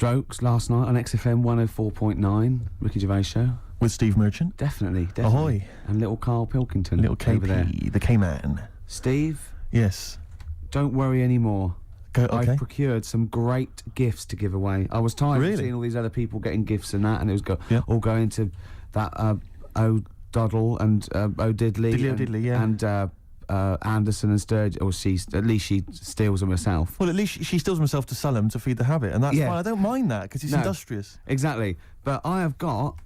Strokes last night on XFM 104.9, Ricky Gervais show. With Steve Merchant. Definitely. Ahoy. And little Karl Pilkington. Little KP, over there. the K-Man. Steve? Yes. Don't worry anymore. Okay. I've procured some great gifts to give away. I was tired of seeing all these other people getting gifts and that, and it was all going to that O'Doddle and O'Diddley. And Anderson and Sturgeon, or at least she steals them herself. Well, at least she steals them herself to sell them to feed the habit, and that's fine. I don't mind that, because it's industrious. Exactly. But I have got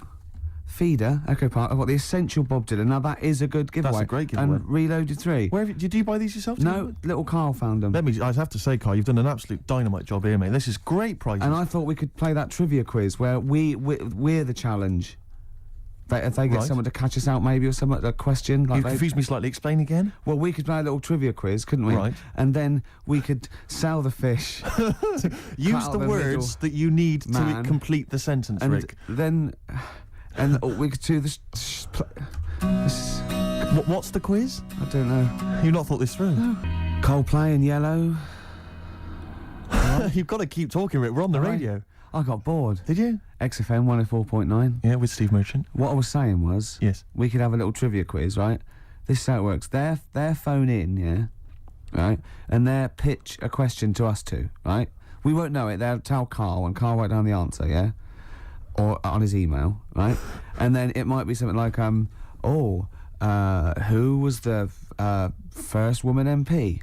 Feeder, Echo Park. I've got the Essential Bob Dylan. Now, that is a good giveaway. That's a great giveaway. And Reloaded 3. Did you buy these yourself? No, little Karl found them. I have to say, Karl, you've done an absolute dynamite job here, mate. This is great prizes. And I thought we could play that trivia quiz where we're the challenge. If they get someone to catch us out, maybe, or someone a question. Like you confused me slightly. Explain again. Well, we could play a little trivia quiz, couldn't we? Right. And then we could sell the fish. Use the words that you need to complete the sentence, and Rick. Then, we could do this. What's the quiz? I don't know. You've not thought this through. No. Coldplay in Yellow. You've got to keep talking, Rick. We're on the radio. I got bored. Did you? XFM 104.9. Yeah, with Steve Merchant. What I was saying was... Yes. We could have a little trivia quiz, right? This is how it works. Their phone in, yeah? Right? And they'll pitch a question to us two, right? We won't know it. They'll tell Karl, and Karl write down the answer, yeah? Or on his email, right? And then it might be something like, who was the first woman MP?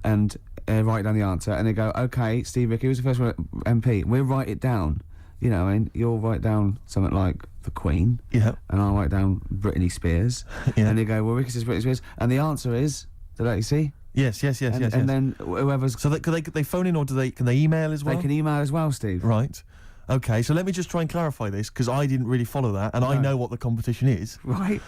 And... write down the answer, and they go, okay, Steve Ricky was the first one MP. We'll write it down. You know, I mean, you'll write down something like the Queen. Yeah. And I'll write down Britney Spears. Yeah. And they go, well, Ricky says Britney Spears, and the answer is, did you see? Yes. And then whoever's... So could they phone in, or can they email as well? They can email as well, Steve. Right. Okay, so let me just try and clarify this, because I didn't really follow that, and I know what the competition is. Right.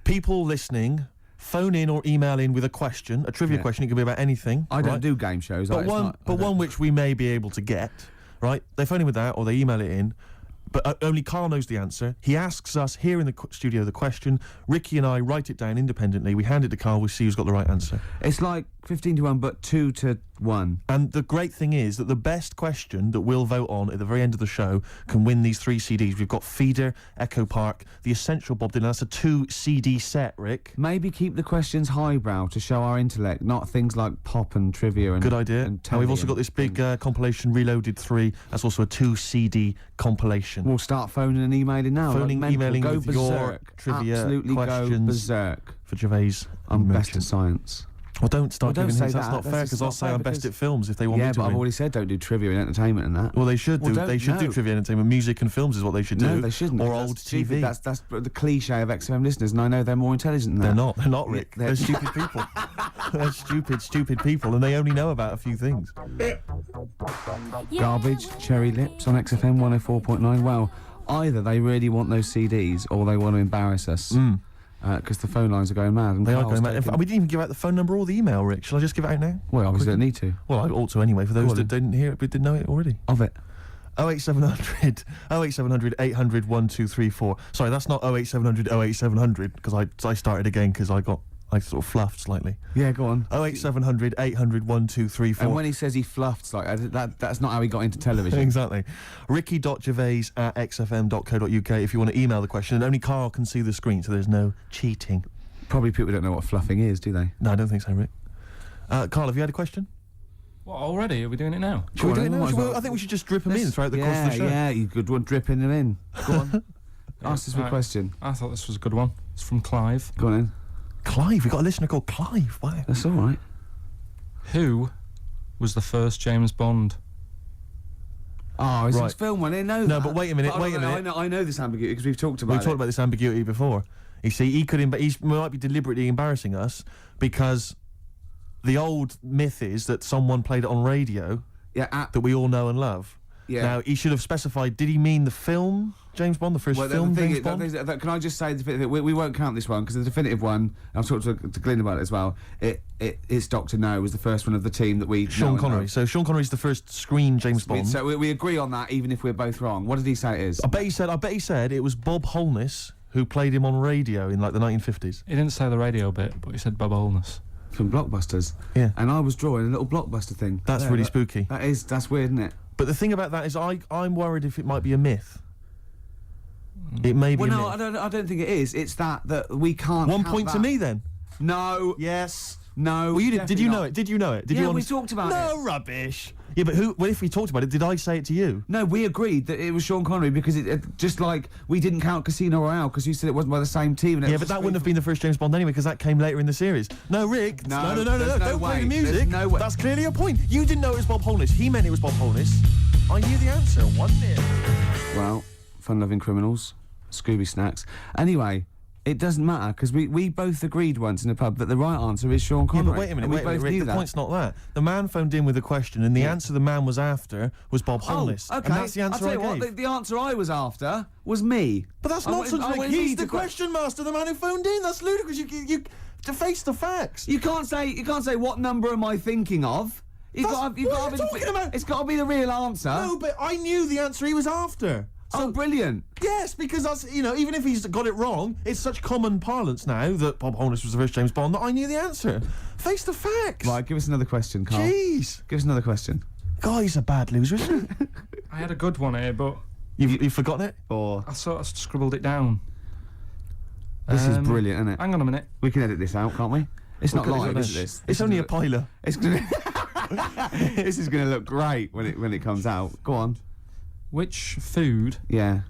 People listening... Phone in or email in with a question, a trivia question. It can be about anything. I don't do game shows, but one which we may be able to get. Right? They phone in with that, or they email it in. But only Karl knows the answer. He asks us here in the studio the question. Ricky and I write it down independently. We hand it to Karl. We see who's got the right answer. It's like 15 to 1, but 2 to 1. And the great thing is that the best question that we'll vote on at the very end of the show can win these 3 CDs. We've got Feeder, Echo Park, the Essential Bob Dylan. That's a 2 CD set, Rick. Maybe keep the questions highbrow to show our intellect, not things like pop and trivia and... Good idea. And we've also got this big compilation, Reloaded 3. That's also a 2 CD compilation. We'll start phoning and emailing now. Emailing go with berserk. your trivia Absolutely questions go berserk. For Gervais. I'm best at science. Well, don't start giving hints. That. That's not fair, because I'll say I'm best at films if they want me to. Yeah, but win. I've already said don't do trivia and entertainment and that. Well, they should do. They should do trivia and entertainment. Music and films is what they should do. No, they shouldn't. Or old TV. That's the cliche of XFM listeners, and I know they're more intelligent than that. They're not, Rick. They're stupid people. They're stupid people, and they only know about a few things. Garbage, Cherry Lips on XFM 104.9. Well, either they really want those CDs, or they want to embarrass us. Because the phone lines are going mad. And they are going mad. We didn't even give out the phone number or the email, Rick. Shall I just give it out now? Well, obviously don't need to. Well, I ought to anyway, for those that didn't hear it but didn't know it already. Of it. 08700 800 1234. Sorry, that's not 08700 08700, because I started again because I sort of fluffed slightly. Yeah, go on. 08700 800 1234. And when he says he fluffed slightly, that's not how he got into television. Exactly. ricky.gervais@xfm.co.uk if you want to email the question, and only Karl can see the screen, so there's no cheating. Probably people don't know what fluffing is, do they? No, I don't think so, Rick. Karl, have you had a question? What, already? Are we doing it now? Should we do it now? I think we should just drip them in throughout the course of the show. Yeah, you could one dripping them in. Go on. Ask us a question. I thought this was a good one. It's from Clive. Go on in. Clive? We've got a listener called Clive. Wow. That's all right. Who was the first James Bond? Oh, is this film one? I know that. No, but wait a minute, I know this ambiguity because we've talked about it. We've talked about this ambiguity before. You see, he might be deliberately embarrassing us because the old myth is that someone played it on radio that we all know and love. Yeah. Now, he should have specified, did he mean the film James Bond, the first film James Bond? Can I just say, we won't count this one, because the definitive one, I've talked to Glyn about it as well, it's Dr. No was the first one of the team that we Sean Connery. So Sean Connery's the first screen James Bond. So we agree on that, even if we're both wrong. What did he say it is? I bet he said it was Bob Holness who played him on radio in, like, the 1950s. He didn't say the radio bit, but he said Bob Holness. From Blockbusters. Yeah. And I was drawing a little Blockbuster thing. That's really spooky. That's weird, isn't it? But the thing about that is I'm worried if it might be a myth. It may be a myth. I don't think it is. It's that we can't. 1 point to me then. No. Yes. No. Well, did you know it? Did you know it? Did you we talked about it. No rubbish. Yeah, but well, if we talked about it, did I say it to you? No, we agreed that it was Sean Connery because it just like we didn't count Casino Royale because you said it wasn't by the same team. And yeah, but that wouldn't have been the first James Bond anyway because that came later in the series. No, Rick. No. Don't play the music. No way. That's clearly a point. You didn't know it was Bob Holness. He meant it was Bob Holness. I knew the answer. 1-0. Well, fun-loving criminals, Scooby snacks. Anyway. It doesn't matter because we both agreed once in a pub that the right answer is Sean Connery. Yeah, but wait a minute, Rick, the point's not that. The man phoned in with a question and the answer the man was after was Bob Holness. Okay. And that's the answer I'll tell you gave. what, the answer I was after was me. But that's nonsense, Rick. He's the question master, the man who phoned in. That's ludicrous. You to face the facts. You can't say what number am I thinking of. It's got to be the real answer. No, but I knew the answer he was after. So brilliant. Yes, because that's, even if he's got it wrong, it's such common parlance now that Bob Holness was the first James Bond that I knew the answer. Face the facts. Right, give us another question, Carl. Jeez. Give us another question. God, he's a bad loser, isn't he? I had a good one here, but... You've forgotten it? Or I sort of scribbled it down. This is brilliant, isn't it? Hang on a minute. We can edit this out, can't we? It's not live, is it? It's only a piler. This is going to look great when it comes out. Go on. Which food... Yeah.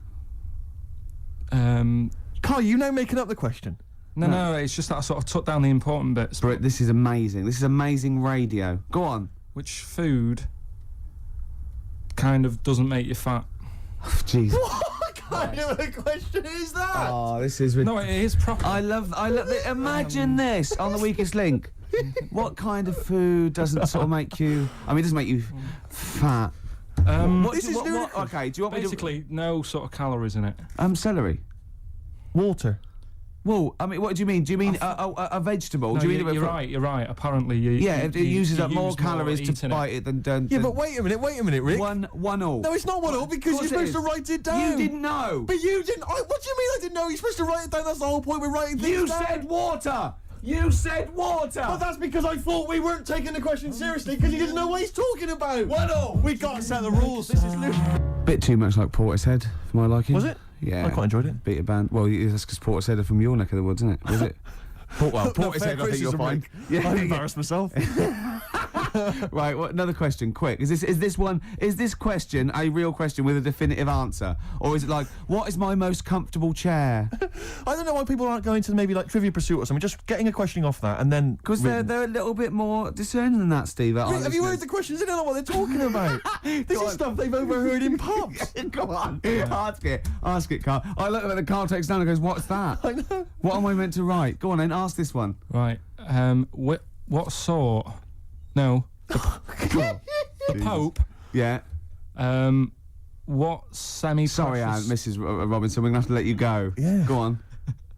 Carl, you now making up the question. No, it's just that I sort of took down the important bits. But this is amazing. This is amazing radio. Go on. Which food kind of doesn't make you fat? Jeez. What kind of a question is that? Oh, this is... No, it is proper. I love it. Imagine this on the Weakest Link. What kind of food doesn't sort of make you... I mean, it doesn't make you fat. This is ludicrous. Okay, do you want Basically, no sort of calories in it. Celery. Water. Well, I mean, what do you mean? Do you mean a vegetable? No, do you mean you're right. Apparently, it uses up more use calories to bite it than... Yeah, but wait a minute, Rick. One all. No, it's not 1-1 because you're supposed to write it down. You didn't know. But you didn't. What do you mean I didn't know? You're supposed to write it down. That's the whole point. We're writing things down. You said water. You said water. But that's because I thought we weren't taking the question seriously because you didn't know what he's talking about. 1-0. We got to set the rules. This is bit too much like Portishead for my liking. Was it? Yeah. I quite enjoyed it. Beat a band. Well, that's because Portishead are from your neck of the woods, isn't it? Was it? Portishead, I think you'll find. Yeah, I embarrassed myself. Right, another question, quick. Is this question a real question with a definitive answer? Or is it like, what is my most comfortable chair? I don't know why people aren't going to maybe like Trivia Pursuit or something, just getting a questioning off that and then... Because they're a little bit more discerning than that, Steve. Have you heard the questions? They don't know what they're talking about. This is stuff they've overheard in pubs. Go on, ask it, Carl. I look at the Carl takes down and goes, what's that? I know. What am I meant to write? Go on then, ask this one. Right. What sort... No. The Pope. Yeah. What semi-precious... Sorry, Aunt, Mrs. Robinson, we're going to have to let you go. Yeah. Go on.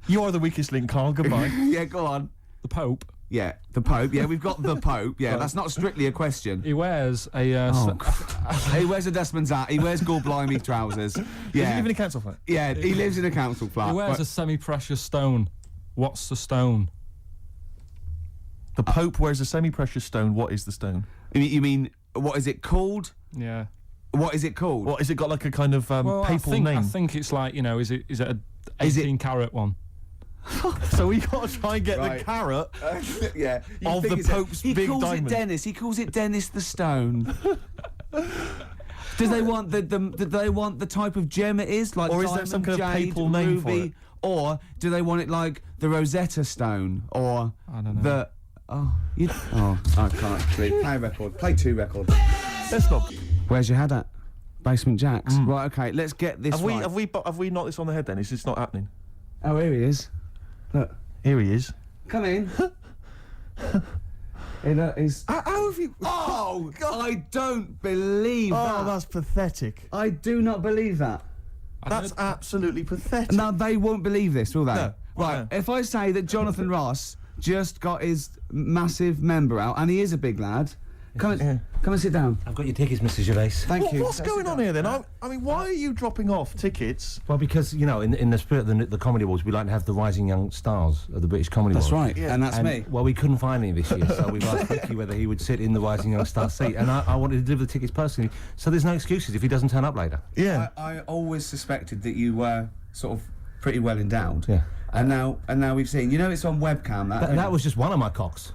You are the weakest link, Carl. Goodbye. Yeah, go on. The Pope. Yeah, the Pope. Yeah, we've got the Pope. Yeah, that's not strictly a question. He wears a... He wears a dustman's hat. He wears gorblimey trousers. Yeah. Does he live in a council flat? Yeah, he lives in a council flat. He wears a semi-precious stone. What's the stone? The Pope wears a semi-precious stone. What is the stone? You mean, what is it called? Yeah. What is it called? What, is it got like a kind of papal name? I think it's like, is it a 18-carat one? So we got to try and get the carrot yeah, of the Pope's big diamond. He calls it Dennis. He calls it Dennis the Stone. Do they want the type of gem it is, like or is diamond, there some kind of jade, papal name ruby, for it? or do they want it like the Rosetta Stone, or I don't know. I can't actually play a record. Play 2 records. Let's not. Where's your head at? Basement Jacks. Right. Okay. Let's get this. Have we knocked this on the head then? It's not happening. Oh, here he is. Look. Here he is. Come in. He's... How have you... Oh, I don't believe that. Oh, that's pathetic. I do not believe that. That's absolutely pathetic. Now, they won't believe this, will they? No. Right, No. if I say that Jonathan Ross just got his massive member out, and he is a big lad, Come and sit down. I've got your tickets, Mr. Gervais. Thank you. What's going on here then? I mean, why are you dropping off tickets? Well, because, you know, in the spirit of the Comedy Awards, we like to have the rising young stars of the British Comedy Awards. That's right, and that's me. Well, we couldn't find any this year, so we've asked Ricky whether he would sit in the rising young star seat, and I wanted to deliver the tickets personally, so there's no excuses if he doesn't turn up later. Yeah. I always suspected that you were sort of pretty well endowed. Yeah. And now we've seen. You know, it's on webcam. That was just one of my cocks.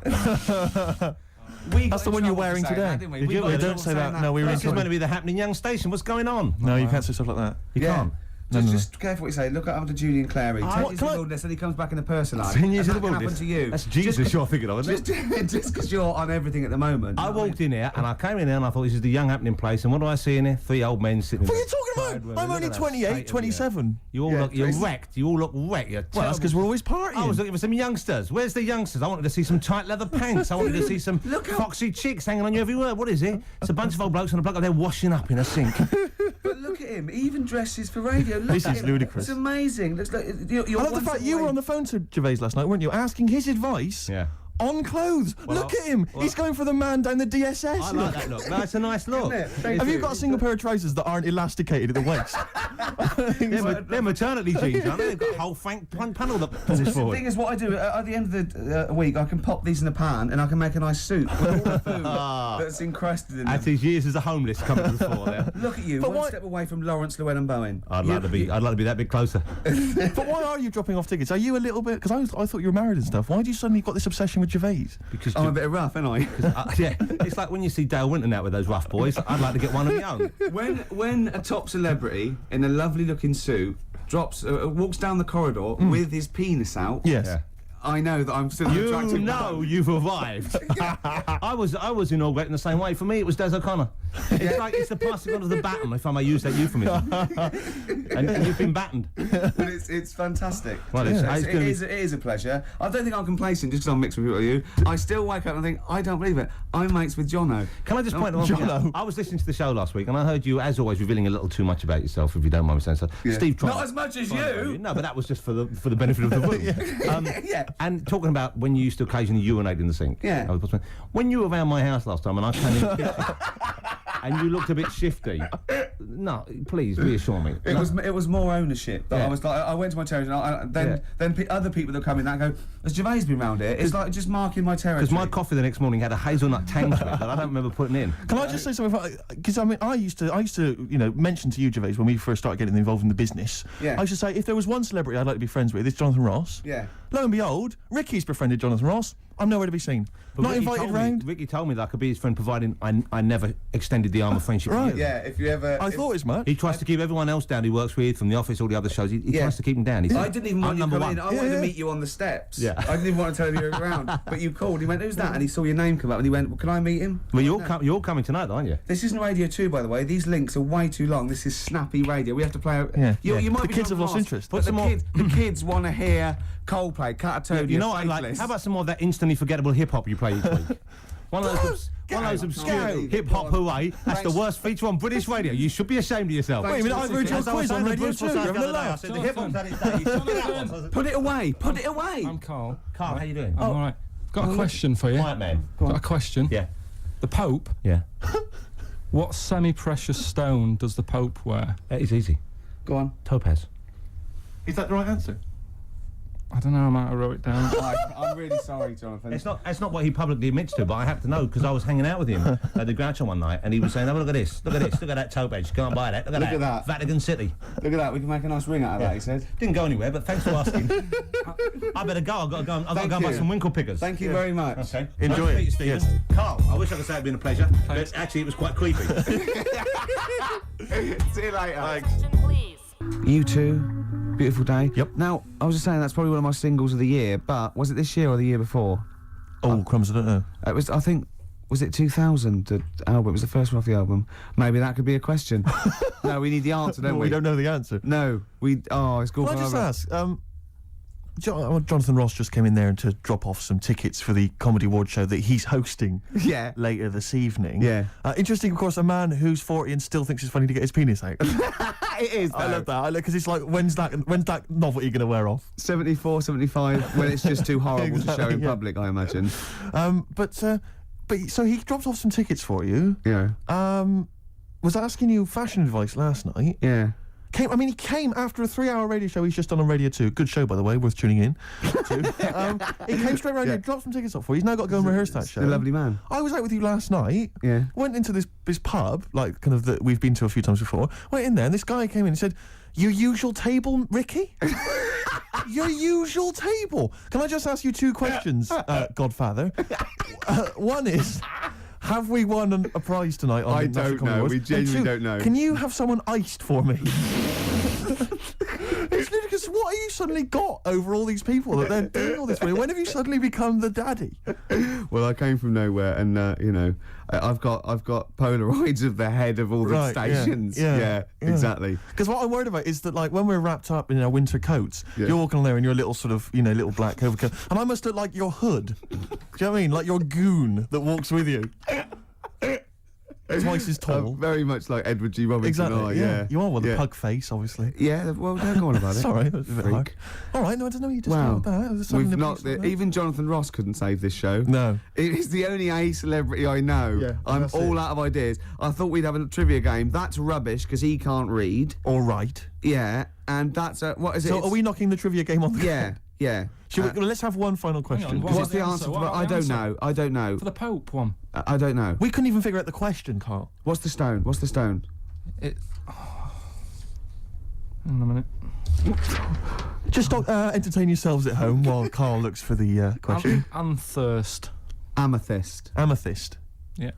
That's the one you're wearing today. Did you? Don't say that. No, we were in This is meant to be the happening young station. What's going on? No, you can't say stuff like that. You can't. Just careful what you say. Look after Julian Clary. 10 years in the wilderness, and he comes back in a personalised. 10 years in the That happened wilderness. to you. That's Jesus you're thinking of, isn't it? Just because you're on everything at the moment. I walked in here and I came in here and I thought this is the young happening place, and what do I see in here? 3 old men sitting. What are you talking about? I'm only 28, 27. You all you're wrecked. You all look wrecked. You're Well, that's because we're always partying. I was looking for some youngsters. Where's the youngsters? I wanted to see some tight leather pants. I wanted to see some foxy chicks hanging on you every word. What is it? It's a bunch of old blokes on a bloke up there washing up in a sink. But look at him. He even dresses for radio. Look This at is him. ludicrous. It's amazing. Looks like you're I love the fact you were on the phone to Gervais last night, weren't you? Asking his advice Yeah. on clothes. Well, look at him. He's going for the man down the DSS. I like that look. That's a nice look. Have you got a single pair of trousers that aren't elasticated at the waist? They're maternity jeans, aren't they? They've got a whole panel that pulls The forward. thing is, what I do at the end of the week, I can pop these in a pan and I can make a nice soup with all the food that's encrusted in At them. his years as a homeless coming to the fore there. Look at you, But one why- step away from Lawrence Llewellyn Bowen. I'd like to be that bit closer. But why are you dropping off tickets? Are you a little bit... Because I thought you were married and stuff. Why do you suddenly got this obsession with Gervais? Because I'm a bit rough, ain't I? yeah, it's like when you see Dale Winton out with those rough boys. I'd like to get one of my own. When a top celebrity in a lovely looking suit walks down the corridor with his penis out, Yes. Yeah. I know that I'm still an You attractive know man. you've arrived. I was inaugurating the same way. For me, it was Des O'Connor. It's like it's the passing on of the baton, if I may use that euphemism. and you've been battened. But it's fantastic. Well, it is a pleasure. I don't think I'm complacent just because I'm mixed with people like you. I still wake up and think, I don't believe it. I'm mates with Jono. Can I just point out one thing? Jono. I was listening to the show last week, and I heard you, as always, revealing a little too much about yourself, if you don't mind me saying so. Yeah. Steve tried. Not as much as you. No, but that was just for the benefit of the room. Yeah. And talking about when you used to occasionally urinate in the sink. Yeah. When you were around my house last time and I came in the kitchen and you looked a bit shifty. No, please reassure me. It was more ownership. That Yeah. I was like, I went to my territory, and then other people that come in that go, has Gervais been round here? It's like just marking my territory. Because my coffee the next morning had a hazelnut tang to it that I don't remember putting in. Can I just say something? Because I mean, I used to, you know, mention to you, Gervais, when we first started getting involved in the business. Yeah. I used to say, if there was one celebrity I'd like to be friends with, it's Jonathan Ross. Yeah. Lo and behold, Ricky's befriended Jonathan Ross. I'm nowhere to be seen. But Not Ricky invited told me- round. Ricky told me that I could be his friend, providing I never extended the arm of friendship. Right. To you. Yeah, if you ever... I thought as much. He tries to keep everyone else down he works with, from the office, all the other shows. He Yeah. tries to keep them down. He said, I didn't even want I'm you to number come one. in. I wanted Yeah. to meet you on the steps. Yeah. I didn't even want to tell him you were around. But you called. He went, who's that? And he saw your name come up and he went, well, can I meet him? Well, you're coming tonight, aren't you? This isn't Radio 2, by the way. These links are way too long. This is snappy radio. We have to play out... Yeah. You might The be kids have Jonathan lost Ross, interest. But Put some more- the kids want to hear Coldplay, Catatonia, You know what I like? Faithless. How about some more of that instantly forgettable hip hop you play each week? One of those obscure Go. hip hop hooray. That's the Thanks. worst feature on British radio. You should be ashamed of yourself. Wait a minute, I heard your As I was quiz on saying to Radio Bruce 2. Forsyth You're the having a other day, I laugh. said the hip hop's had its day. You should have that one. Put it away. Put it away. I'm Carl. Carl, how you doing? I'm all right. Got a question for you. Quiet man. Got a question. Yeah. The Pope. Yeah. What semi-precious stone does the Pope wear? It's easy. Go on. Topaz. Is that the right answer? I don't know. I might have wrote it down. I'm really sorry, Jonathan. It's not what he publicly admits to, but I have to know because I was hanging out with him at the Groucho one night, and he was saying, "Oh, look at this, look at this, look at that topaz. Go and buy that. Look at that. Vatican City." Look at that. We can make a nice ring out of that, he said. Didn't go anywhere, but thanks for asking. I better go. I've got to go. I've got to go and buy you. some winkle pickers. Thank you very much. Okay. Enjoy Nice to it. meet you, Stephen. Yes. Carl, I wish I could say it'd been a pleasure, but actually it was quite creepy. See you later. Question, please. You too. Beautiful day. Yep. Now, I was just saying that's probably one of my singles of the year, but was it this year or the year before? Oh, crumbs, I don't know. It was, I think, was it 2000, the album? It was the first one off the album. Maybe that could be a question. No, we need the answer, don't Well, we? we don't know the answer. No, it's called... Can I just ask, Jonathan Ross just came in there to drop off some tickets for the Comedy Award show that he's hosting Yeah. later this evening. Yeah. Interesting, of course, a man who's 40 and still thinks it's funny to get his penis out. It is, I love that. Because it's like, when's that novelty going to wear off? 74, 75, when it's just too horrible to show Exactly, in yeah. public, I imagine. But so he dropped off some tickets for you. Yeah. Was asking you fashion advice last night. Yeah. He came after a 3-hour radio show he's just done on Radio 2. Good show, by the way, worth tuning in to. He came straight around here, dropped some tickets off for you. He's now got to go and rehearse that show. A lovely man. I was out with you last night. Yeah. Went into this pub, like kind of that we've been to a few times before. Went in there, and this guy came in and said, "Your usual table, Ricky?" Your usual table. Can I just ask you 2 questions, Godfather? One is, have we won a prize tonight on I National don't Comedy know. Awards? We genuinely And 2, don't know. Can you have someone iced for me? It's ludicrous. What have you suddenly got over all these people that they're doing all this for you? When have you suddenly become the daddy? Well, I came from nowhere, and I've got Polaroids of the head of all the Right, stations. yeah. Exactly. Because what I'm worried about is that, like, when we're wrapped up in our winter coats, you're walking on there in your little sort of, little black overcoat, and I must look like your hood. Do you know what I mean? Like your goon that walks with you. Twice as tall. Very much like Edward G. Robinson. Exactly. Yeah. You are with the pug face, obviously. Yeah. Well, don't go on about it. Sorry, that was a bit hard. All right, no, I don't know. You just Wow. that. We've not. Even Jonathan Ross couldn't save this show. No. It is the only A celebrity I know. Yeah, I'm that's all it. out of ideas. I thought we'd have a trivia game. That's rubbish because he can't read. All right. Yeah, and that's what is it? So are we knocking the trivia game on the Yeah, yeah. Let's have one final question. What What's the answer? I don't know. I don't know. For the Pope one. I don't know. We couldn't even figure out the question, Carl. What's the stone? What's the stone? Hang on a minute. Just entertain yourselves at home while Carl looks for the question. Anthurst. Amethyst. Amethyst. Yeah.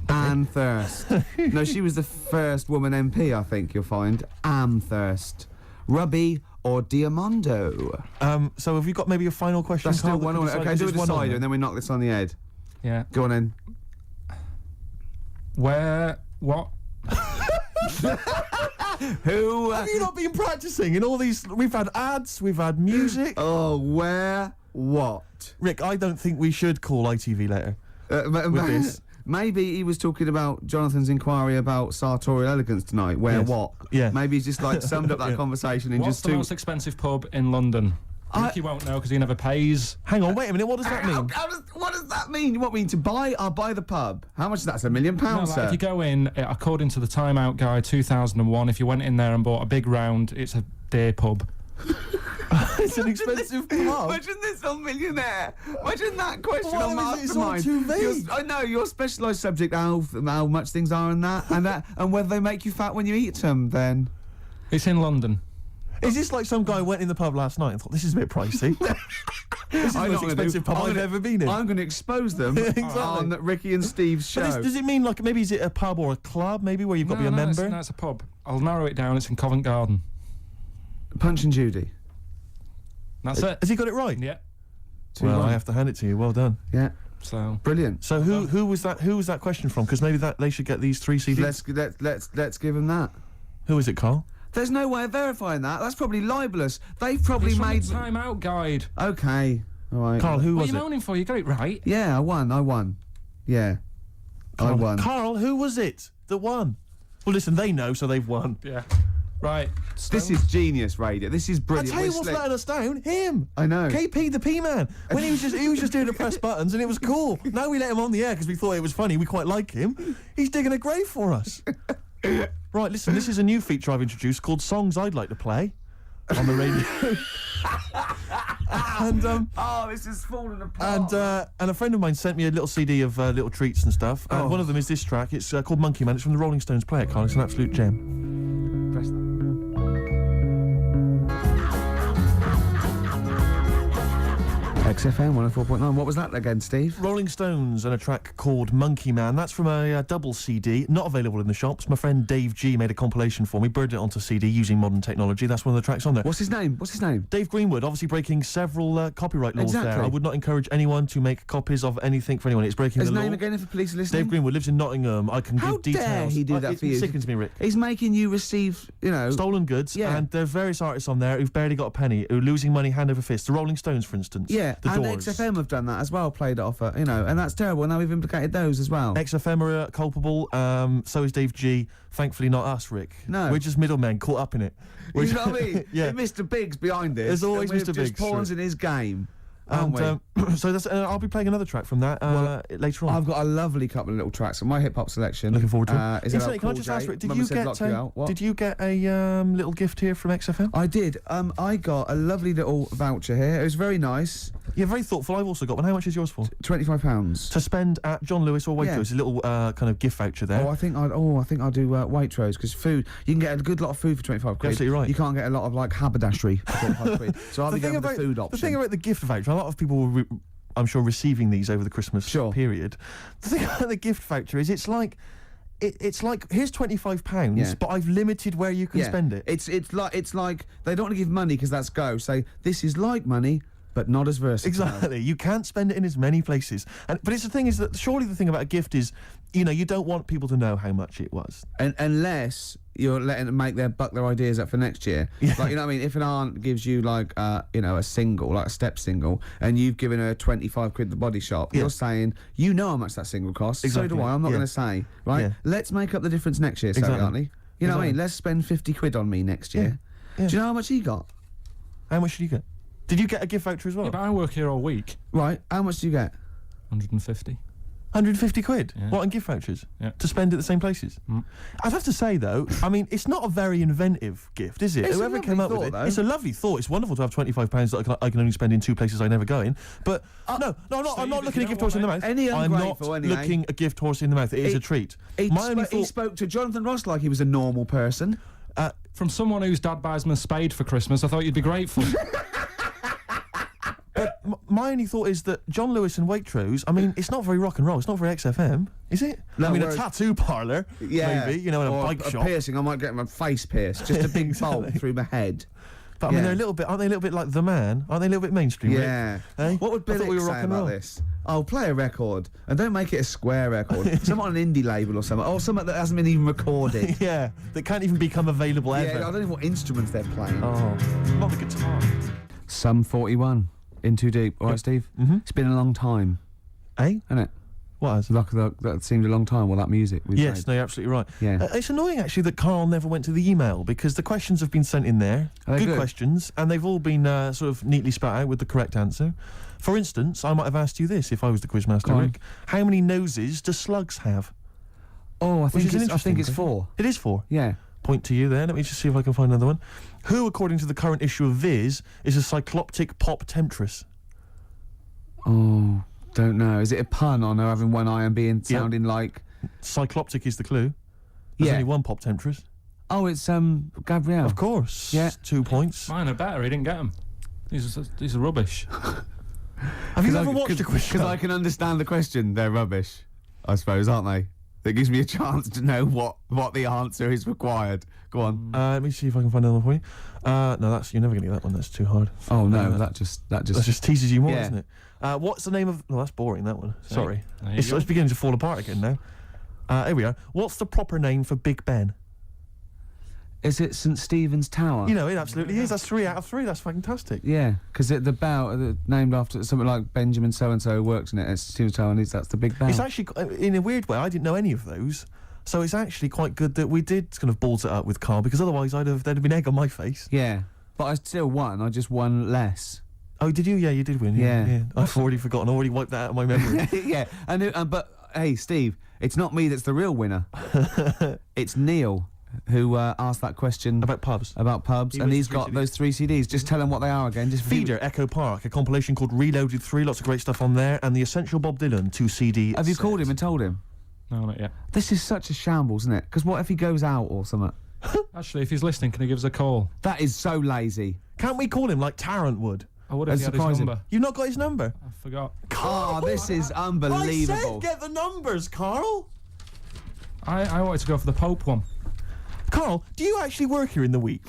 Amthurst. No, she was the first woman MP, I think you'll find. Amthurst. Ruby or Diamondo? So have you got maybe a final question, That's still Carl? one on it. Okay, do a decider and then we knock this on the head. Yeah. Go on then. What? Who? Have you not been practicing in all these? We've had ads, we've had music. Oh, where? What? Rick, I don't think we should call ITV later. With this. Maybe he was talking about Jonathan's inquiry about sartorial elegance tonight. Where Yes. what? Yeah. Maybe he's just like summed up that conversation in What's just the two. most expensive pub in London? Ricky won't know because he never pays. Hang on, wait a minute. What does that mean? What does that mean? What mean to buy? I'll buy the pub. How much is that? It's £1 million, No, like, sir. if you go in, according to the Time Out Guide 2001, if you went in there and bought a big round, it's a day pub. It's an expensive pub. Imagine this on Millionaire. Imagine that question Well, on it's all Mastermind. too vague. I know your specialised subject, how much things are and that, and whether they make you fat when you eat them. Then It's in London. Is this like some guy went in the pub last night and thought, this is a bit pricey? This is the most expensive pub I've ever been in. I'm going to expose them Exactly. on Ricky and Steve's show. But does it mean, like, maybe is it a pub or a club, maybe, where you've got to be a member? No, it's a pub. I'll narrow it down. It's in Covent Garden. Punch and Judy. That's it. Has he got it right? Yeah. Well, 2-1. I have to hand it to you. Well done. Yeah, So brilliant. So who was that question from? Because maybe they should get these 3 CDs. Let's give them that. Who is it, Carl? There's no way of verifying that. That's probably libelous. They've probably it's from made. the Time Out Guide. Okay. All right. Carl, who What are was you it? moaning for? You got it right. Yeah, I won. Yeah. I won. Carl, who was it that won? Well, listen, they know, so they've won. Yeah. Right. This is genius radio. This is I brilliant. tell you We're what's slick. letting us down? Him. I know. KP the P-Man. When he was just doing the press buttons and it was cool. Now we let him on the air because we thought it was funny. We quite like him. He's digging a grave for us. Right, listen, this is a new feature I've introduced called Songs I'd Like to Play on the radio. And Oh, this is falling apart. and a friend of mine sent me a little CD of little treats and stuff. And one of them is this track. It's called Monkey Man. It's from the Rolling Stones. Play it, Carl. It's an absolute gem. Press that. XFM 104.9. What was that again, Steve? Rolling Stones and a track called Monkey Man. That's from a double CD, not available in the shops. My friend Dave G made a compilation for me, burned it onto CD using modern technology. That's one of the tracks on there. What's his name? Dave Greenwood, obviously breaking several copyright laws Exactly. there. I would not encourage anyone to make copies of anything for anyone. It's breaking His the law. name again, if the police are listening. Dave Greenwood lives in Nottingham. I can How give details. dare he do that for you? It sickens me, Rick. He's making you receive, Stolen goods, Yeah. and there's various artists on there who've barely got a penny, who are losing money hand over fist. The Rolling Stones, for instance. Yeah, The and Doors. XFM have done that as well, played it off, and that's terrible. Now we've implicated those as well. XFM are culpable, so is Dave G. Thankfully not us, Rick. No. We're just middlemen caught up in it. You know what I mean? Yeah. Mr. Big's behind this. There's always and we're Mr. just Biggs, pawns sure. in his game. aren't And so that's, I'll be playing another track from that later on. I've got a lovely couple of little tracks on my hip hop selection. Looking forward to it. Isabel Can I just ask, did you get a little gift here from XFM? I did. I got a lovely little voucher here. It was very nice. Yeah, very thoughtful. I've also got one. How much is yours for? £25 to spend at John Lewis or Waitrose. A little kind of gift voucher there. I think I'll do Waitrose, because food, you can get a good lot of food for 25 quid. Absolutely right. You can't get a lot of like haberdashery for 25 quid. So I'll be going with the food option. The thing about the gift voucher, a lot of people will I'm sure receiving these over the Christmas period. The thing about the gift voucher is it's like here's £25, but I've limited where you can spend it. It's like they don't want to give money because that's go. Say this is like money, but not as versatile. Exactly. You can't spend it in as many places. But it's the thing is that surely the thing about a gift is, you don't want people to know how much it was. Unless you're letting them make their ideas up for next year. Yeah. Like, you know what I mean? If an aunt gives you like, a single, like a step single, and you've given her 25 quid at the body shop, you're saying, you know how much that single costs. Exactly. So do I. I'm not going to say, right? Yeah. Let's make up the difference next year, Exactly. aren't we? You know what I mean? Let's spend 50 quid on me next year. Yeah. Do you know how much he got? How much did you get? Did you get a gift voucher as well? Yeah, but I work here all week. Right. How much do you get? 150. 150 quid? Yeah. What, on gift vouchers? Yeah. To spend at the same places? Mm. I'd have to say, though, I mean, it's not a very inventive gift, is it? It's Whoever a came up lovely with thought, it. though. It's a lovely thought. It's wonderful to have £25 that I can only spend in 2 places I never go in. But, no, I'm not looking a gift horse in the mouth. Any I'm not ungrateful, anyway. looking a gift horse in the mouth. It is a treat. He spoke to Jonathan Ross like he was a normal person. From someone whose dad buys him a spade for Christmas, I thought you'd be grateful. My only thought is that John Lewis and Waitrose, I mean, it's not very rock and roll. It's not very XFM, is it? No, I mean, a tattoo parlour, maybe, in a or bike shop. A piercing, I might get my face pierced. Just a big bolt through my head. But I mean, aren't they a little bit like The Man? Aren't they a little bit mainstream? Yeah. Eh? What would I thought Billy we were say rock and about roll. this? Oh, play a record and don't make it a square record. Something on an indie label or something. Or something that hasn't been even recorded. Yeah, that can't even become available ever. Yeah, I don't know what instruments they're playing. Oh, not the guitar. Sum 41. In Too Deep. All right, Steve? Mm-hmm. It's been a long time. Eh? Isn't it? What has? That seemed a long time, that music we Yes, played. no, you're absolutely right. Yeah. It's annoying, actually, that Karl never went to the email, because the questions have been sent in there. Are they Good good? questions, and they've all been sort of neatly spat out with the correct answer. For instance, I might have asked you this if I was the quizmaster, Go on. Rick. How many noses do slugs have? Oh, I Which is an think interesting it's question. 4. It is 4. Yeah. Point to you there. Let me just see if I can find another one. Who, according to the current issue of Viz, is a cycloptic pop temptress? Oh, don't know. Is it a pun on her having one eye and sounding like... Cycloptic is the clue. There's only one pop temptress. Oh, it's Gabrielle. Of course. Yeah. 2 points. Mine are better, he didn't get them. These are rubbish. Have you ever watched a quiz show? Because I can understand the question. They're rubbish, I suppose, aren't they? That gives me a chance to know what the answer is required. Go on. Let me see if I can find another one for you. No, you're never going to get that one. That's too hard. Oh no, that just teases you more, Yeah. doesn't it? What's the name of? No, that's boring. That one. Sorry, there you it's go. beginning to fall apart again now. Here we are. What's the proper name for Big Ben? Is it St Stephen's Tower? You know, it absolutely is. That's 3 out of 3. That's fantastic. Yeah, because the bell named after something like Benjamin so and so works in it. It's Stephen's Tower, and that's the big bell. It's actually, in a weird way, I didn't know any of those. So it's actually quite good that we did kind of balls it up with Karl, because otherwise there'd have been egg on my face. Yeah, but I still won. I just won less. Oh, did you? Yeah, you did win. Yeah. I've already forgotten. I already wiped that out of my memory. Yeah, but hey, Steve, it's not me that's the real winner. It's Neil who asked that question About pubs. and he's got those 3 CDs. Just tell him what they are again. Just Feeder, Echo Park, a compilation called Reloaded 3, lots of great stuff on there, and the Essential Bob Dylan 2 CD. Have you set. called him and told him? No, not yet. This is such a shambles, isn't it? Because what if he goes out or something? Actually, if he's listening, can he give us a call? That is so lazy. Can't we call him like Tarrant would? I would if he had his surprising. number. You've not got his number? I forgot. Oh, this is unbelievable. I said get the numbers, Karl. I wanted to go for the Pope one. Karl, do you actually work here in the week?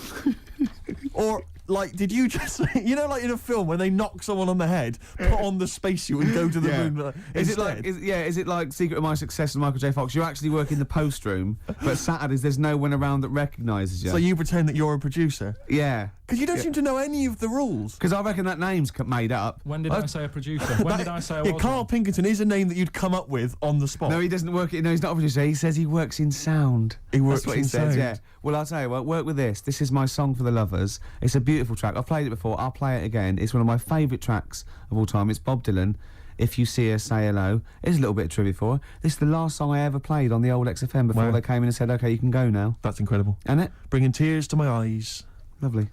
Or, like, did you just, like in a film when they knock someone on the head, put on the spacesuit and go to the moon? Is it like Secret of My Success with Michael J. Fox? You actually work in the post room, but Saturdays there's no one around that recognises you. So you pretend that you're a producer? Yeah. Because you don't seem to know any of the rules. Because I reckon that name's made up. When did I say a producer? When did I say I was? Karl one? Pilkington is a name that you'd come up with on the spot. No, he doesn't work. No, he's not a producer. He says he works in sound. He works That's what in he says. sound. Yeah. Well, I'll tell you what. Work with this. This is my song for the lovers. It's a beautiful beautiful track. I've played it before. I'll play it again. It's one of my favourite tracks of all time. It's Bob Dylan. If You See Her, Say Hello. Here's a little bit of trivia for her. This is the last song I ever played on the old XFM before they came in and said, OK, you can go now. That's incredible. Isn't it? Bringing tears to my eyes. Lovely.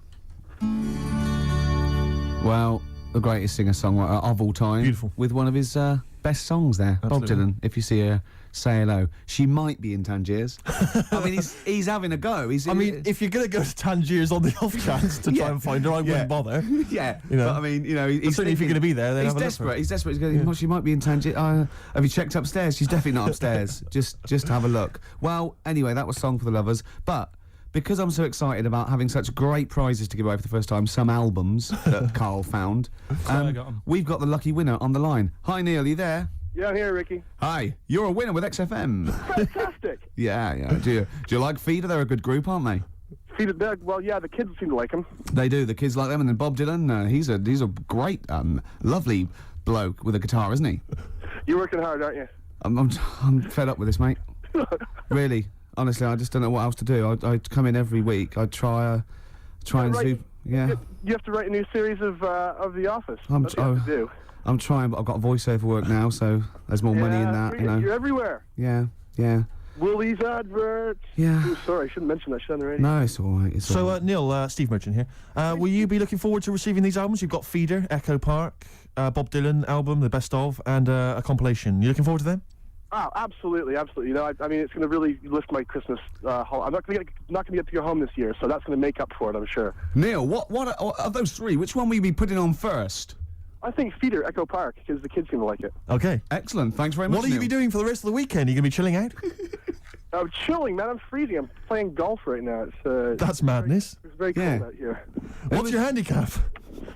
Well, the greatest singer-songwriter of all time. Beautiful. With one of his best songs there. Absolutely. Bob Dylan, If You See Her, Say Hello. She might be in Tangiers. I mean, he's having a go. I mean, if you're going to go to Tangiers on the off chance to try and find her, I wouldn't bother. Yeah, you know. but I mean, you know, he's certainly if you're going to be there, then he's desperate. He's desperate. He's going, well, she might be in Tangiers. Have you checked upstairs? She's definitely not upstairs. just have a look. Well, anyway, that was Song for the Lovers. But because I'm so excited about having such great prizes to give away for the first time, some albums that Karl found, we've got the lucky winner on the line. Hi, Neil, are you there? Yeah, I'm here, Ricky. Hi, you're a winner with XFM. Fantastic. Yeah. Do you like Feeder? They're a good group, aren't they? Feeder, well, yeah, the kids seem to like him. They do. The kids like them, and then Bob Dylan. He's a great, lovely bloke with a guitar, isn't he? You're working hard, aren't you? I'm fed up with this, mate. Really, honestly, I just don't know what else to do. I come in every week. I try and right. yeah. You have to write a new series of The Office. I'm That's what you have to do. I'm trying, but I've got voiceover work now, so there's more money in that. You know. You're everywhere. Yeah. Woolies adverts. Yeah. Ooh, sorry, I shouldn't mention that shit on the radio. No, it's all right. So, Neil, Steve Merchant here. Will you be looking forward to receiving these albums? You've got Feeder, Echo Park, Bob Dylan album, the best of, and a compilation. You looking forward to them? Oh, absolutely. You know, I mean, it's going to really lift my Christmas. I'm not going to get to go home this year, so that's going to make up for it, I'm sure. Neil, what of those three? Which one will you be putting on first? I think Feeder, Echo Park, because the kids seem to like it. Okay. Excellent. Thanks very much. What will you Neil. be doing for the rest of the weekend? Are you going to be chilling out? I'm chilling, man. I'm freezing. I'm playing golf right now. That's madness. It's very cold out here. What's your handicap?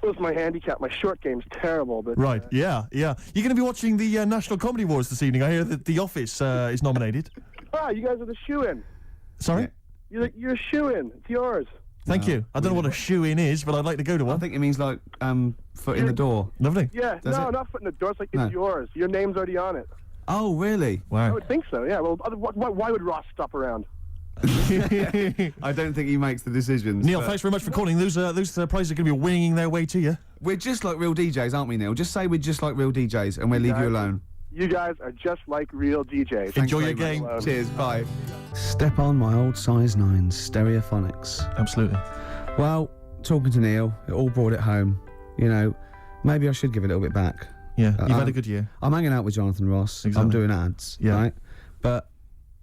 What's my handicap? My short game's terrible, but... Right, yeah. You're going to be watching the National Comedy Awards this evening. I hear that The Office is nominated. Ah, you guys are the shoe-in. Sorry? You're a shoe-in. It's yours. Thank you. I don't know what a shoe-in is, but I'd like to go to one. I think it means like foot in the door. Lovely. Yeah, not foot in the door. It's like, it's yours. Your name's already on it. Oh, really? Wow. I would think so, yeah. Well, why would Ross stop around? I don't think he makes the decisions. Neil, thanks very much for calling. Those prizes are going to be winging their way to you. We're just like real DJs, aren't we, Neil? Just say we're just like real DJs and we'll leave you alone. You guys are just like real DJs. Enjoy your game. Cheers, bye. Step on my old size 9 Stereophonics. Absolutely. Well, talking to Neil, it all brought it home. You know, maybe I should give it a little bit back. Yeah, you've had a good year. I'm hanging out with Jonathan Ross. Exactly. I'm doing ads, right? But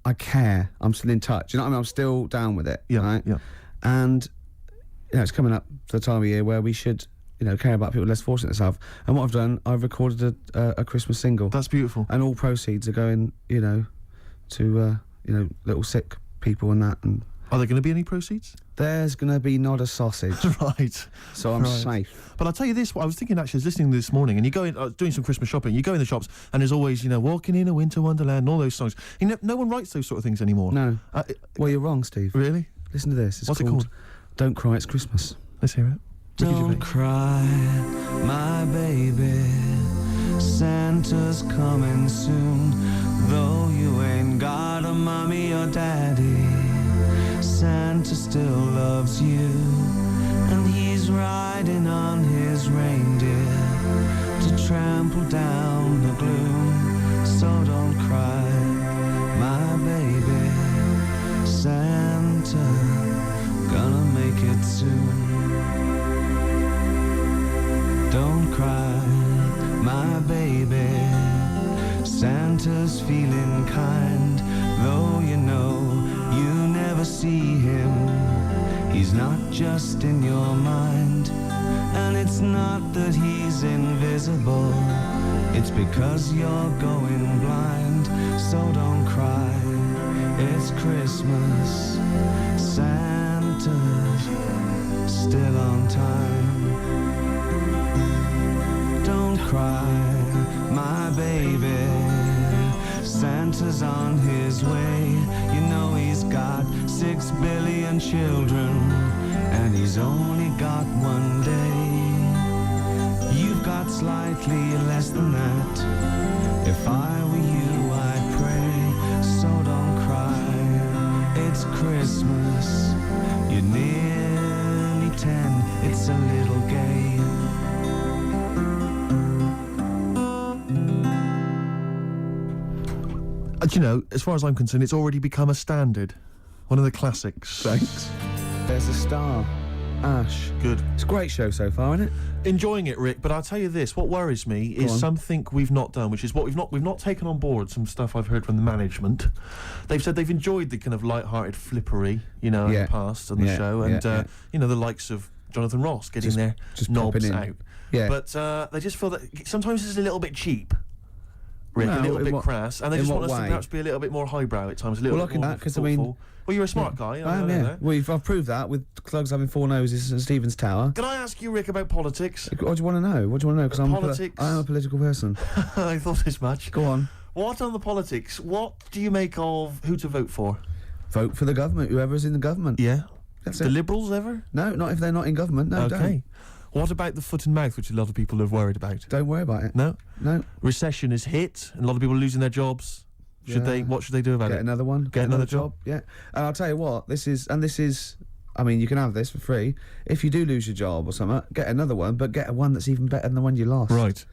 I care. I'm still in touch. You know what I mean? I'm still down with it, right? Yeah. And, you know, it's coming up to the time of year where we should, you know, care about people less fortunate than themselves. And what I've done, I've recorded a Christmas single. That's beautiful. And all proceeds are going, you know, to, you know, little sick people and that. And are there going to be any proceeds? There's going to be not a sausage. Right. So I'm safe. But I'll tell you this, I was thinking actually, I was listening this morning, and you go in, doing some Christmas shopping, you go in the shops, and there's always, you know, Walking in a Winter Wonderland, and all those songs. You know, no one writes those sort of things anymore. No. Well, you're wrong, Steve. Really? Listen to this. What's it called? Don't Cry, It's Christmas. Let's hear it. Don't cry, my baby. Santa's coming soon. Though you ain't got a mommy or daddy, Santa still loves you. And he's riding on his reindeer to trample down the gloom. So don't cry, my baby. Santa gonna make it soon. Don't cry, my baby. Santa's feeling kind, though you know you never see him. He's not just in your mind, and it's not that he's invisible. It's because you're going blind. So don't cry, it's Christmas. Santa's still on time. Don't cry, my baby. Santa's on his way. You know he's got 6 billion children, and he's only got one day. You've got slightly less than that. If I were you, I'd pray. So don't cry, it's Christmas. You're nearly 10. It's Do you know, as far as I'm concerned, it's already become a standard. One of the classics. Thanks. There's a star. Ash. Good. It's a great show so far, isn't it? Enjoying it, Rick, but I'll tell you this, what worries me is something we've not done, which is what we've not taken on board some stuff I've heard from the management. They've said they've enjoyed the kind of light-hearted flippery, in the past on the show, and the likes of Jonathan Ross getting their knobs out. Yeah. But they just feel that sometimes it's a little bit cheap. Rick, a little bit crass, and they just want us to perhaps be a little bit more highbrow at times, a little bit more thoughtful. Well, you're a smart guy. I am, yeah. I've proved that with Clugs having 4 noses and Stephen's Tower. Can I ask you, Rick, about politics? What do you want to know? Because I'm a political person. I thought as much. Go on. What on the politics? What do you make of who to vote for? Vote for the government, whoever's in the government. Yeah. That's the it. Liberals ever? No, not if they're not in government. No, okay. Don't. What about the foot and mouth, which a lot of people are worried about? Don't worry about it. No? No. Recession is hit, and a lot of people are losing their jobs. What should they do about it? Get another one. Get another job? Yeah. And I'll tell you what, this is, I mean, you can have this for free. If you do lose your job or something, get another one, but get one that's even better than the one you lost. Right.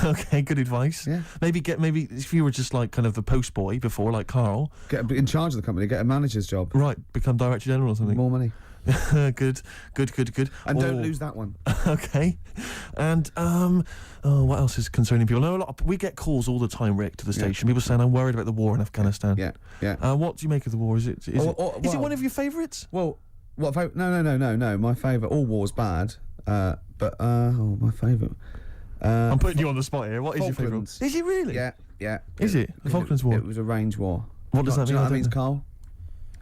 Okay, good advice. Yeah. Maybe if you were just like kind of the post boy before, like Karl. Get in charge of the company, get a manager's job. Right, become director general or something. More money. Good. And don't lose that one. Okay. And what else is concerning people? No, we get calls all the time, Rick, to the station. People saying, I'm worried about the war in Afghanistan. Yeah. What do you make of the war? Is it one of your favourites? Well, no. My favourite. All war's bad. My favourite. I'm putting you on the spot here. What is your favourite? Is it really? Yeah. Is it? The Falklands War? It was a range war. What does that mean? Do you know what that means, Carl?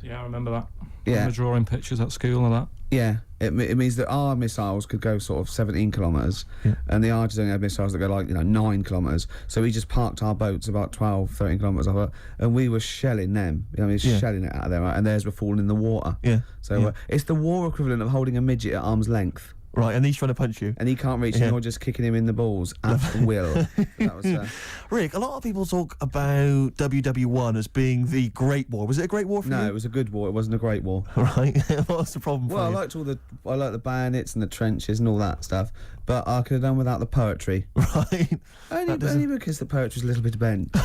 Yeah, I remember that. Yeah. I remember drawing pictures at school and that. Yeah, it means that our missiles could go sort of 17 kilometres, and the Argies only had missiles that go like 9 kilometres. So we just parked our boats about 12, 13 kilometres off it, and we were shelling them. Shelling it out of there, right? And theirs were falling in the water. Yeah. So it's the war equivalent of holding a midget at arm's length. Right, and he's trying to punch you. And he can't reach, and you're just kicking him in the balls at will. That was, Rick, a lot of people talk about WW1 as being the Great War. Was it a great war for you? No, it was a good war. It wasn't a great war. Right. What's the problem for you? I liked the bayonets and the trenches and all that stuff, but I could have done without the poetry. Right. Only because the poetry's a little bit bent.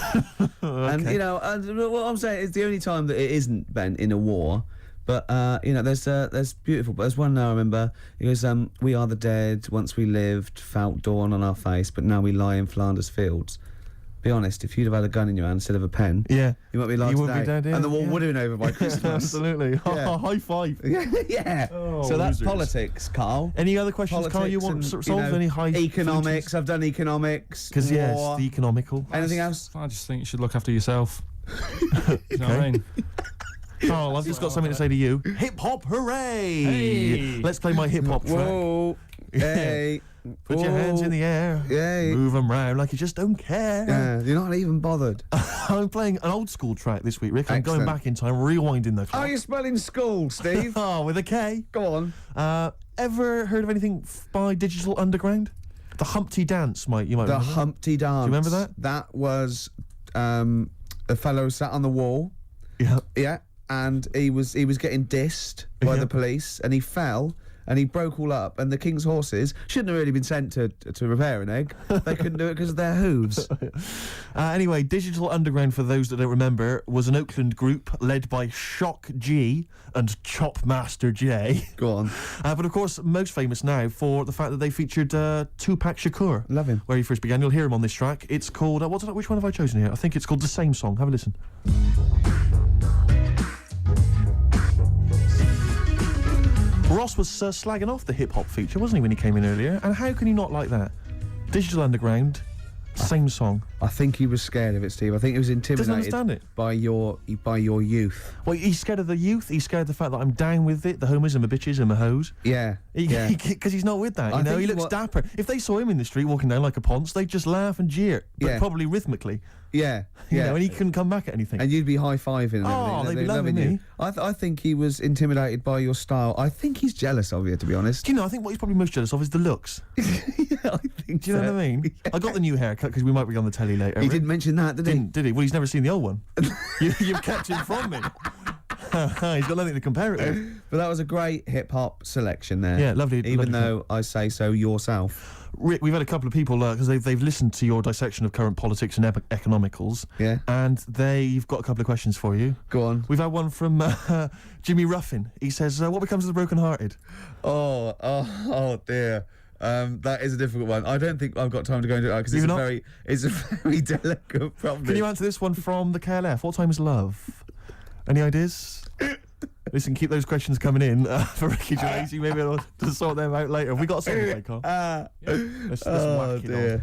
Okay. And what I'm saying is the only time that it isn't bent in a war. But, there's beautiful. But there's one now I remember. It goes, we are the dead, once we lived, felt dawn on our face, but now we lie in Flanders fields. Be honest, if you'd have had a gun in your hand instead of a pen, you might be alive today. Would be dead, and the war would have been over by Christmas. Absolutely. Yeah. High five. Yeah. Oh, so that's losers. Politics, Carl. Any other questions, Carl, you want solved? Any high economics? I've done economics. Because, it's the economical. Anything else? I just think you should look after yourself. You know what I mean? Carl, I've just got something to say to you. Hip hop, hooray! Hey. Let's play my hip hop track. Whoa. Hey. Put your hands in the air. Yay. Move them round like you just don't care. Yeah, you're not even bothered. I'm playing an old school track this week, Rick. I'm Excellent. going back in time, rewinding the clock. How are you spelling school, Steve? With a K. Go on. Ever heard of anything by Digital Underground? The Humpty Dance, you might The remember. Humpty Dance. Do you remember that? That was a fellow sat on the wall. Yeah. Yeah. And he was getting dissed by the police, and he fell, and he broke all up. And the King's horses shouldn't have really been sent to repair an egg. They couldn't do it because of their hooves. Anyway, Digital Underground, for those that don't remember, was an Oakland group led by Shock G and Chopmaster J. Go on. But of course, most famous now for the fact that they featured Tupac Shakur. Love him. Where he first began. You'll hear him on this track. It's called, which one have I chosen here? I think it's called The Same Song. Have a listen. Ross was slagging off the hip-hop feature, wasn't he, when he came in earlier? And how can you not like that? Digital Underground, same song. I think he was scared of it, Steve. I think he was intimidated understand it. by your youth. Well, he's scared of the youth. He's scared of the fact that I'm down with it, the homies and the bitches and the hoes. Yeah. Because he's not with that, you know? He looks dapper. If they saw him in the street walking down like a ponce, they'd just laugh and jeer, but probably rhythmically. Yeah. You know, and he couldn't come back at anything. And you'd be high-fiving and everything. Oh, they'd be loving you. me. I think he was intimidated by your style. I think he's jealous of you, to be honest. Do you know, I think what he's probably most jealous of is the looks. Yeah, I think Do you know what I mean? Yeah. I got the new haircut because we might be on the telly later. He didn't mention that, did he? Did he? Well, he's never seen the old one. You've kept him from me. He's got nothing to compare it with. But that was a great hip-hop selection there. Yeah, lovely. Even lovely though I say so yourself. Rick, we've had a couple of people, because they've listened to your dissection of current politics and economicals. Yeah. And they've got a couple of questions for you. Go on. We've had one from Jimmy Ruffin. He says, what becomes of the broken-hearted? Oh dear. That is a difficult one. I don't think I've got time to go into it because it's a very delicate problem. Can you answer this one from the KLF? What time is love? Any ideas? Listen, keep those questions coming in for Ricky Gervais. Maybe I'll to sort them out later. Have we got something to play, Carl? Let's whack it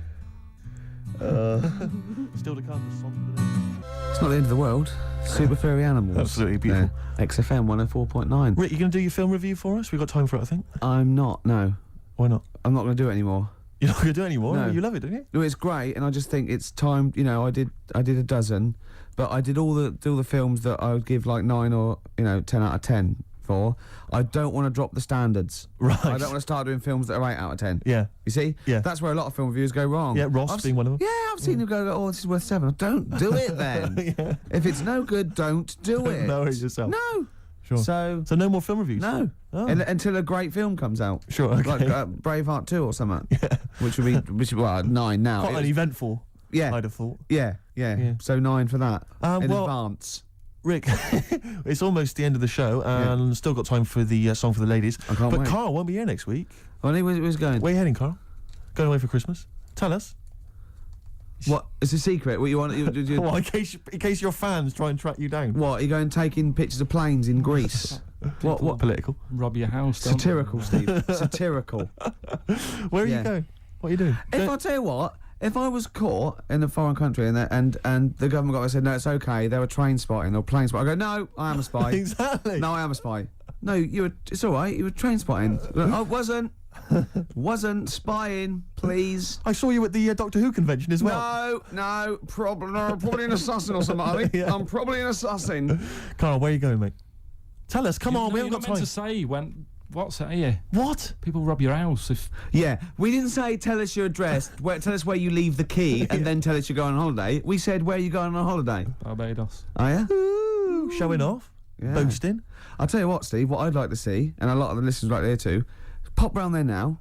on. Still to come, the song of the day. It's not the end of the world. Super Furry Animals. Absolutely beautiful. XFM 104.9. Rick, you going to do your film review for us? We've got time for it, I think. I'm not, no. Why not? I'm not going to do it anymore. You're not going to do it anymore? No. You love it, don't you? No, it's great, and I just think it's time. You know, I did a dozen, but I did all the films that I would give like 9 or 10 out of 10 for. I don't want to drop the standards. Right. I don't want to start doing films that are 8 out of 10. Yeah. You see? Yeah. That's where a lot of film reviewers go wrong. Yeah, Ross being one of them. Yeah, I've seen him go, oh, this is worth 7. Don't do it then. Yeah. If it's no good, don't do it. Know it yourself. No. Sure. So no more film reviews? no. Oh. Until a great film comes out. Sure, okay. Like Braveheart 2 or something. Yeah. Which would be 9 now. Quite an eventful, Yeah. I'd have thought. Yeah. So 9 for that. In well, advance. Rick, it's almost the end of the show, and still got time for the song for the ladies. I can't but wait. Carl won't be here next week. Well, where's going? Where are you heading, Carl? Going away for Christmas? Tell us. What? It's a secret. What you want? Well, in case your fans try and track you down. What? You going taking pictures of planes in Greece? What? Political? Rob your house. don't Satirical, Steve. Satirical. Where are you Yeah. going? What are you doing? If I tell you what, if I was caught in a foreign country and the government got said no, it's okay, they were train spotting or plane spotting, I go, no, I am a spy. Exactly. No, I am a spy. No, it's all right. You were train spotting. I wasn't spying. Please. I saw you at the Doctor Who convention as well. No, probably an assassin or something. I mean, I'm probably an assassin. Carl, where are you going, mate? Tell us. Come you? on, No, we you're haven't not got meant time. to say when. What's that here? What? People rob your house if. Yeah, we didn't say tell us your address, tell us where you leave the key, and then tell us you're going on holiday. We said where you going on holiday. Barbados. Are you? Ooh, showing off. Yeah. Boasting. I'll tell you what, Steve, what I'd like to see, and a lot of the listeners right there too, pop round there now,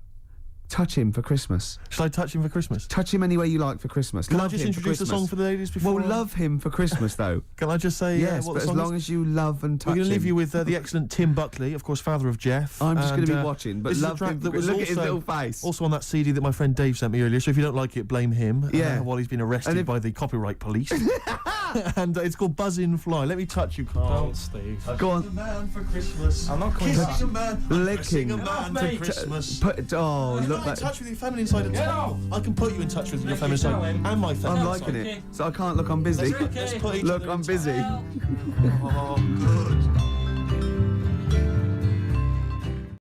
touch him for Christmas. Shall I touch him for Christmas? Touch him any way you like for Christmas. Can I Love just him for introduce the Christmas. song for the ladies before? Well, love him for Christmas, though. Can I just say Yes, what but the as song long is? as you love and touch We're going to leave him. you with the excellent Tim Buckley, of course, father of Jeff. I'm just going to be And, watching, but this is a love track him. that was Look at his also- little face. Also on that CD that my friend Dave sent me earlier, so if you don't like it, blame him. Yeah. While he's been And arrested if- by the copyright police. And it's called Buzz in Fly. Let me touch you, Carl. Don't, Steve. Go A on. man for Christmas. I'm not coming Kissing back. a man. Licking. Kissing a man Mate. for Christmas. Oh, You're look not in like... touch with your feminine side at all. I can put you in touch with your feminine side going. and my feminine I'm side. liking it. So I can't look, I'm busy. Let's put each Look, other I'm in busy. touch. Oh, good